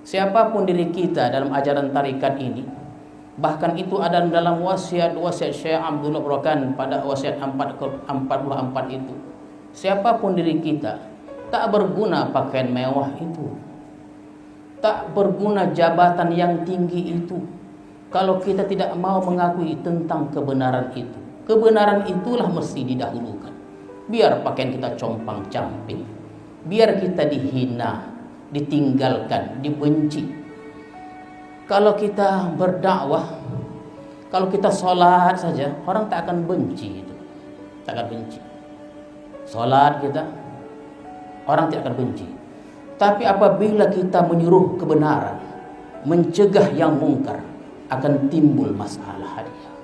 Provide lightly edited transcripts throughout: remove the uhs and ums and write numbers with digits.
Siapapun diri kita dalam ajaran tarikat ini, bahkan itu ada dalam wasiat Syekh Abdullah Brokan pada wasiat 44 itu. Siapapun diri kita, tak berguna pakaian mewah itu, tak berguna jabatan yang tinggi itu, kalau kita tidak mau mengakui tentang kebenaran itu. Kebenaran itulah mesti didahulukan. Biar pakaian kita compang-camping, biar kita dihina, ditinggalkan, dibenci. Kalau kita berdakwah, kalau kita sholat saja, orang tak akan benci itu, tak akan benci. Sholat kita, orang tidak akan benci. Tapi apabila kita menyuruh kebenaran, mencegah yang mungkar, akan timbul masalah hadiah.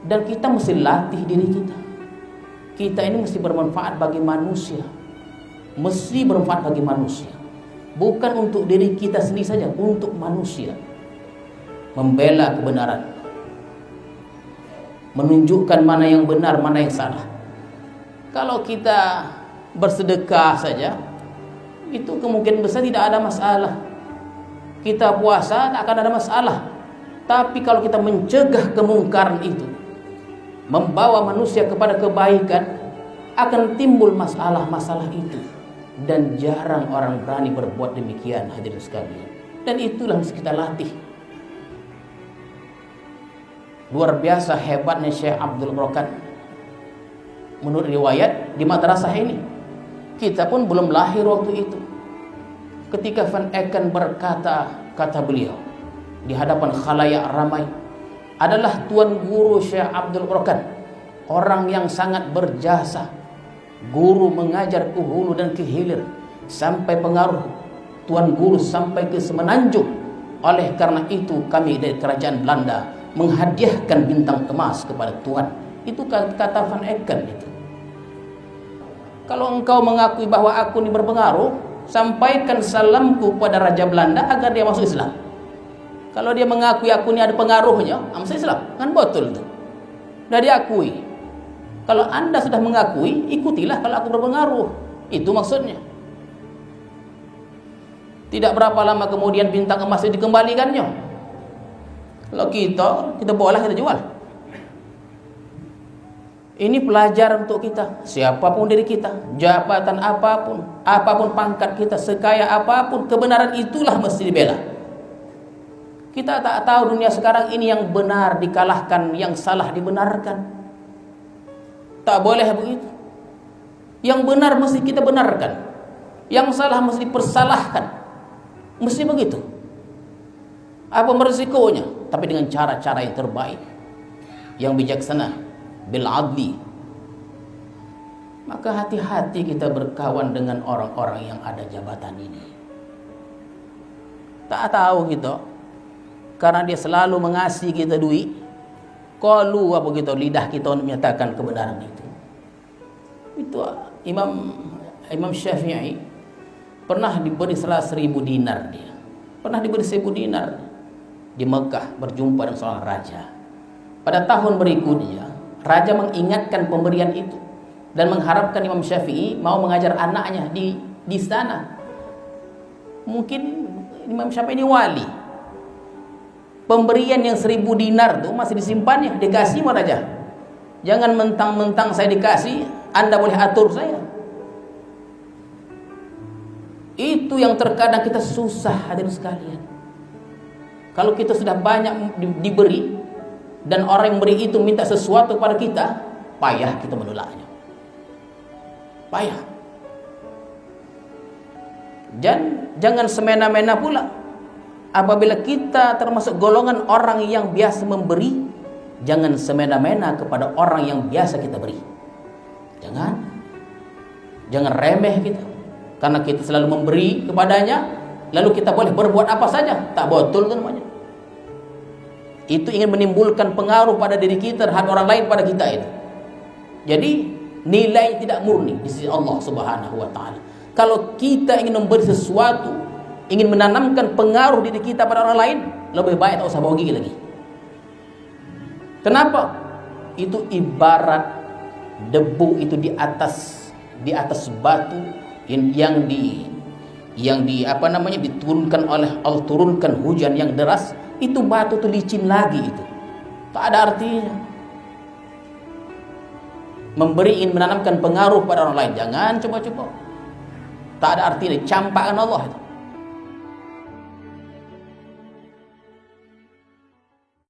Dan kita mesti latih diri kita. Kita ini mesti bermanfaat bagi manusia, mesti bermanfaat bagi manusia, bukan untuk diri kita sendiri saja, untuk manusia. Membela kebenaran, menunjukkan mana yang benar, mana yang salah. Kalau kita bersedekah saja, itu kemungkinan besar tidak ada masalah. Kita puasa tak akan ada masalah. Tapi kalau kita mencegah kemungkaran itu, membawa manusia kepada kebaikan, akan timbul masalah-masalah itu. Dan jarang orang berani berbuat demikian, hadirin sekalian. Dan itulah yang kita latih. Luar biasa hebatnya Syekh Abdul Brokat. Menurut riwayat di madrasah ini, kita pun belum lahir waktu itu. Ketika Van Eken berkata, kata beliau di hadapan khalayak ramai, adalah tuan guru Syekh Abdul Brokat, orang yang sangat berjasa. Guru mengajar ke hulu dan ke hilir, sampai pengaruh tuan guru sampai ke Semenanjung. Oleh karena itu kami dari kerajaan Belanda menghadiahkan bintang emas kepada tuan. Itu kata Van Eken itu. Kalau engkau mengakui bahwa aku ini berpengaruh, sampaikan salamku pada Raja Belanda agar dia masuk Islam. Kalau dia mengakui aku ini ada pengaruhnya, masuk Islam, kan betul itu. Sudah diakui. Kalau anda sudah mengakui, ikutilah kalau aku berpengaruh. Itu maksudnya. Tidak berapa lama kemudian bintang emas itu dikembalikannya. Kalau kita bawalah, kita jual. Ini pelajaran untuk kita. Siapapun diri kita, jabatan apapun, apapun pangkat kita, sekaya apapun, kebenaran itulah mesti dibela. Kita tak tahu dunia sekarang ini yang benar dikalahkan, yang salah dibenarkan. Tak boleh begitu. Yang benar mesti kita benarkan, yang salah mesti dipersalahkan. Mesti begitu. Apa resikonya? Tapi dengan cara-cara yang terbaik, yang bijaksana, bil adli. Maka hati-hati kita berkawan dengan orang-orang yang ada jabatan ini. Tak tahu kita, karena dia selalu mengasihi kita duit, qalu apa gitu, lidah kita untuk menyatakan kebenaran itu. Itu Imam Syafi'i pernah diberi 1.000 dinar dia. Pernah diberi 1.000 dinar di Mekah berjumpa dengan seorang raja. Pada tahun berikutnya, raja mengingatkan pemberian itu dan mengharapkan Imam Syafi'i mau mengajar anaknya di sana. Mungkin Imam Syafi'i ini wali. Pemberian yang 1.000 dinar itu masih disimpannya, dikasih sama raja. Jangan mentang-mentang saya dikasih, Anda boleh atur saya. Itu yang terkadang kita susah, hadirin sekalian. Kalau kita sudah banyak diberi dan orang yang beri itu minta sesuatu pada kita, payah kita menolaknya. Payah. Dan jangan semena-mena pula. Apabila kita termasuk golongan orang yang biasa memberi, jangan semena-mena kepada orang yang biasa kita beri. Jangan remeh kita. Karena kita selalu memberi kepadanya, lalu kita boleh berbuat apa saja. Tak betul itu namanya. Itu ingin menimbulkan pengaruh pada diri kita terhadap orang lain pada kita itu. Jadi nilai tidak murni di sisi Allah Subhanahu wa taala. Kalau kita ingin memberi sesuatu, ingin menanamkan pengaruh diri kita pada orang lain, lebih baik tak usah bawa gigi lagi. Kenapa? Itu ibarat debu itu di atas batu yang yang diturunkan oleh Allah, turunkan hujan yang deras, itu batu itu licin lagi, itu tak ada artinya. Menanamkan pengaruh pada orang lain, jangan coba-coba, tak ada artinya, campakan Allah itu.